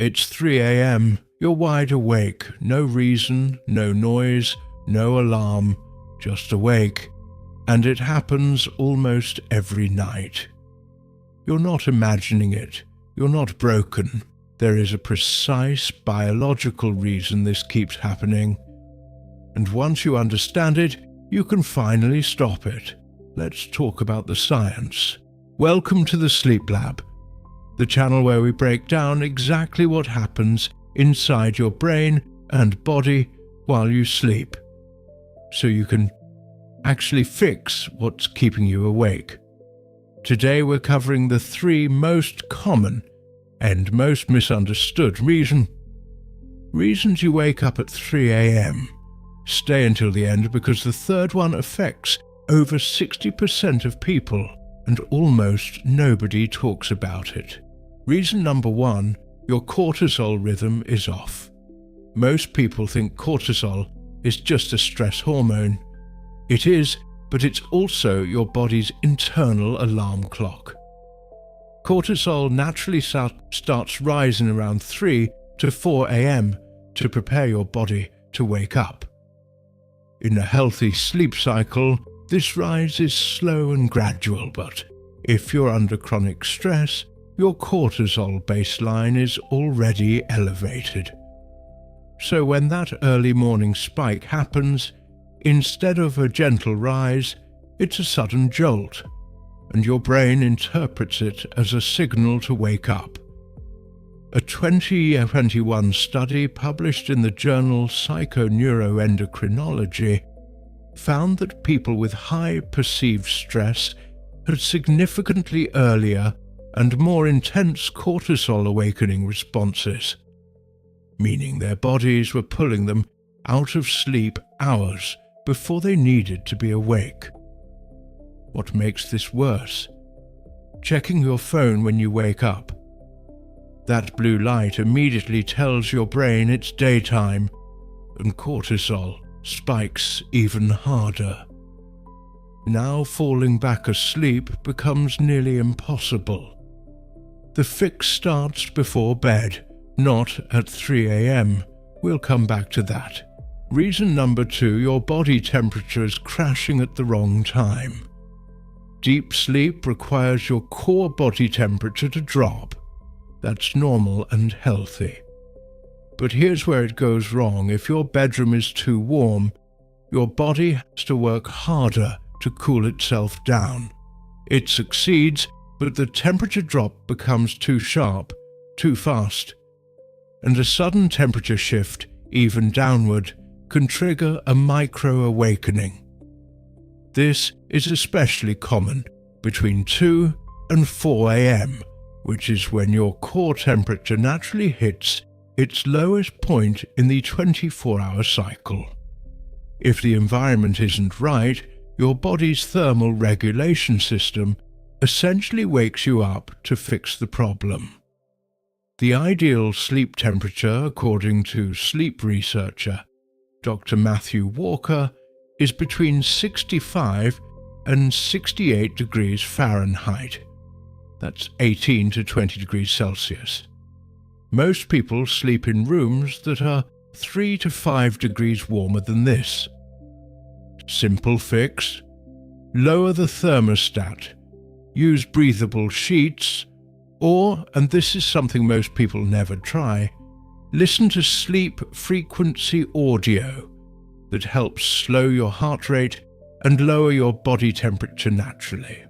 It's 3 a.m. You're wide awake, no reason, no noise, no alarm, just awake. And it happens almost every night. You're not imagining it. You're not broken. There is a precise biological reason this keeps happening. And once you understand it, you can finally stop it. Let's talk about the science. Welcome to the Sleep Lab, the channel where we break down exactly what happens inside your brain and body while you sleep, so you can actually fix what's keeping you awake. Today we're covering the 3 most common and most misunderstood reasons you wake up at 3 a.m. Stay until the end because the third one affects over 60% of people and almost nobody talks about it. Reason number 1, your cortisol rhythm is off. Most people think cortisol is just a stress hormone. It is, but it's also your body's internal alarm clock. Cortisol naturally starts rising around 3 to 4 a.m. to prepare your body to wake up. In a healthy sleep cycle, this rise is slow and gradual, but if you're under chronic stress, your cortisol baseline is already elevated. So when that early morning spike happens, instead of a gentle rise, it's a sudden jolt, and your brain interprets it as a signal to wake up. A 2021 study published in the journal Psychoneuroendocrinology found that people with high perceived stress had significantly earlier and more intense cortisol awakening responses, meaning their bodies were pulling them out of sleep hours before they needed to be awake. What makes this worse? Checking your phone when you wake up. That blue light immediately tells your brain it's daytime, and cortisol spikes even harder. Now falling back asleep becomes nearly impossible. The fix starts before bed, not at 3 a.m. We'll come back to that. Reason number 2, your body temperature is crashing at the wrong time. Deep sleep requires your core body temperature to drop. That's normal and healthy. But here's where it goes wrong. If your bedroom is too warm, your body has to work harder to cool itself down. It succeeds, but the temperature drop becomes too sharp, too fast, and a sudden temperature shift, even downward, can trigger a micro-awakening. This is especially common between 2 and 4 a.m., which is when your core temperature naturally hits its lowest point in the 24-hour cycle. If the environment isn't right, your body's thermal regulation system essentially wakes you up to fix the problem. The ideal sleep temperature, according to sleep researcher Dr. Matthew Walker, is between 65 and 68 degrees Fahrenheit. That's 18 to 20 degrees Celsius. Most people sleep in rooms that are 3 to 5 degrees warmer than this. Simple fix: lower the thermostat, use breathable sheets, or, and this is something most people never try, listen to sleep frequency audio that helps slow your heart rate and lower your body temperature naturally.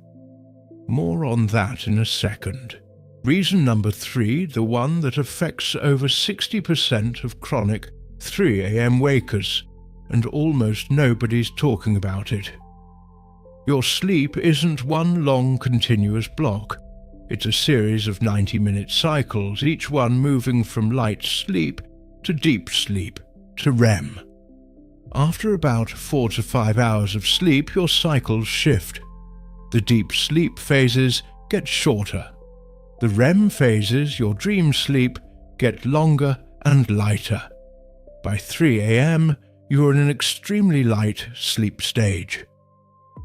More on that in a second. Reason number 3, the one that affects over 60% of chronic 3 a.m. wakers, and almost nobody's talking about it. Your sleep isn't one long continuous block. It's a series of 90-minute cycles, each one moving from light sleep to deep sleep to REM. After about 4 to 5 hours of sleep, your cycles shift. The deep sleep phases get shorter. The REM phases, your dream sleep, get longer and lighter. By 3 a.m., you are in an extremely light sleep stage.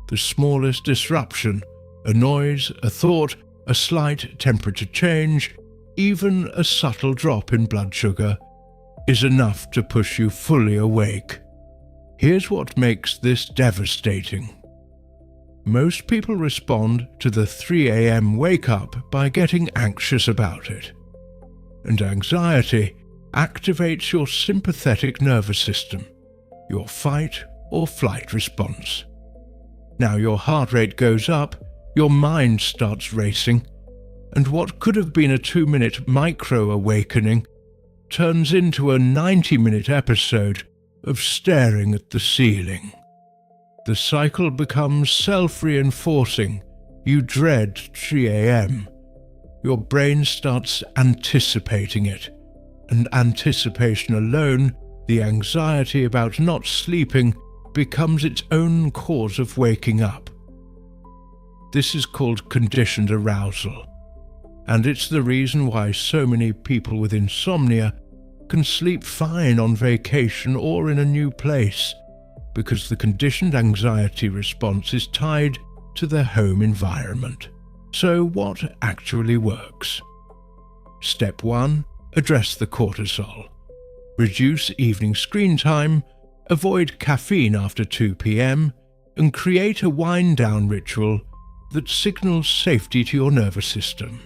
The smallest disruption, a noise, a thought, a slight temperature change, even a subtle drop in blood sugar is enough to push you fully awake. Here's what makes this devastating. Most people respond to the 3 a.m. wake-up by getting anxious about it. And anxiety activates your sympathetic nervous system, your fight or flight response. Now your heart rate goes up, your mind starts racing, and what could have been a 2-minute micro-awakening turns into a 90-minute episode of staring at the ceiling. The cycle becomes self-reinforcing. You dread 3 a.m. Your brain starts anticipating it, and anticipation alone, the anxiety about not sleeping, becomes its own cause of waking up. This is called conditioned arousal, and it's the reason why so many people with insomnia can sleep fine on vacation or in a new place, because the conditioned anxiety response is tied to their home environment. So what actually works? Step 1. Address the cortisol. Reduce evening screen time, avoid caffeine after 2 p.m, and create a wind-down ritual that signals safety to your nervous system.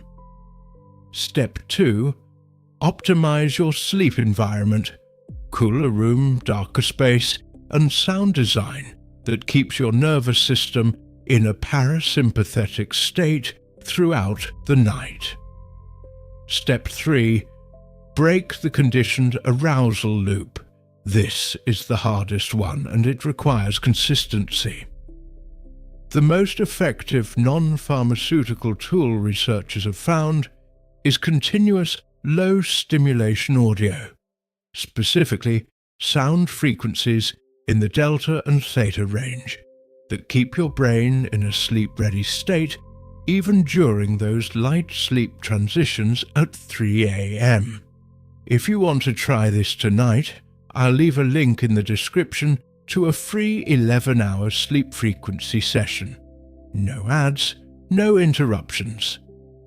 Step 2. Optimize your sleep environment. Cooler room, darker space, and sound design that keeps your nervous system in a parasympathetic state throughout the night. Step 3. Break the conditioned arousal loop. This is the hardest one, and it requires consistency. The most effective non-pharmaceutical tool researchers have found is continuous low-stimulation audio, specifically sound frequencies in the delta and theta range that keep your brain in a sleep-ready state even during those light sleep transitions at 3 a.m. If you want to try this tonight, I'll leave a link in the description to a free 11-hour sleep frequency session. No ads, no interruptions.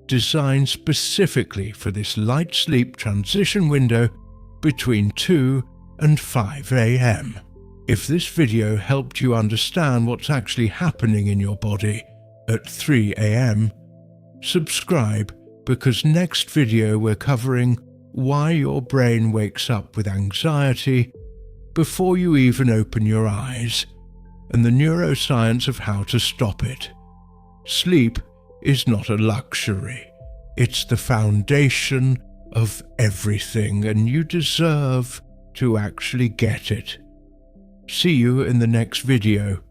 Designed specifically for this light sleep transition window between 2 and 5 a.m. If this video helped you understand what's actually happening in your body at 3 a.m, subscribe, because next video we're covering why your brain wakes up with anxiety before you even open your eyes, and the neuroscience of how to stop it. Sleep is not a luxury. It's the foundation of everything, and you deserve to actually get it. See you in the next video.